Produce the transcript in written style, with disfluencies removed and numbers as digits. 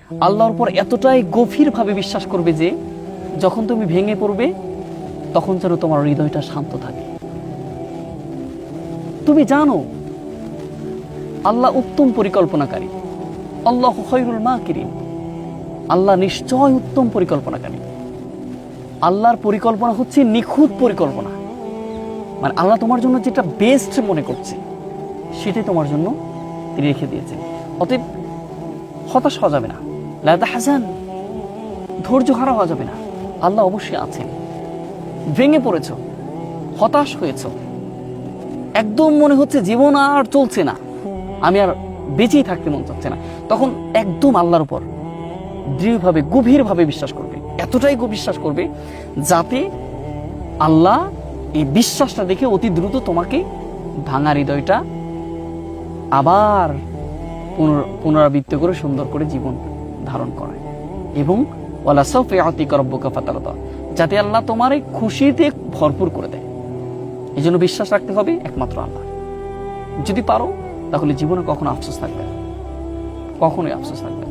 আল্লাহর উপর এতটাই গভীরভাবে বিশ্বাস করবে যে যখন তুমি ভেঙে পড়বে তখন যেন তোমার হৃদয়টা শান্ত থাকে। তুমি জানো আল্লাহ উত্তম পরিকল্পনাকারী, আল্লাহ খায়রুল মাকিরিন, আল্লাহ নিশ্চয় উত্তম পরিকল্পনাকারী। আল্লাহর পরিকল্পনা হচ্ছে নিখুঁত পরিকল্পনা, মানে আল্লাহ তোমার জন্য যেটা বেস্ট মনে করছে সেটাই তোমার জন্য তিনি রেখে দিয়েছেন। অতএব হতাশ হওয়া যাবে না, লা তাহজান, ধৈর্য হারা হওয়া যাবে না। আল্লাহ অবশ্যই আছেন। ভেঙে পড়েছ, হতাশ হয়েছ, একদম মনে হচ্ছে জীবন আর চলছে না, আমি আর বেঁচেই থাকতে মন চাচ্ছে না, তখন একদম আল্লাহর উপর দৃঢ়ভাবে গভীরভাবে বিশ্বাস করবে, এতটাই বিশ্বাস করবে যাতে আল্লাহ এই বিশ্বাসটা দেখে অতি দ্রুত তোমাকে ভাঙা হৃদয়টা আবার পুনরাবৃত্তি করে সুন্দর করে জীবন ধারণ করায়। এবং ওয়ালা সাউফা ইয়াতিকা রাব্বুকা ফাতারদা, যাতে আল্লাহ তোমার এই খুশিতে ভরপুর করে দেয়। এই জন্য বিশ্বাস রাখতে হবে একমাত্র আল্লাহ। যদি পারো তাহলে জীবনে কখনো আফসোস থাকবে না, কখনোই আফসোস থাকবে না।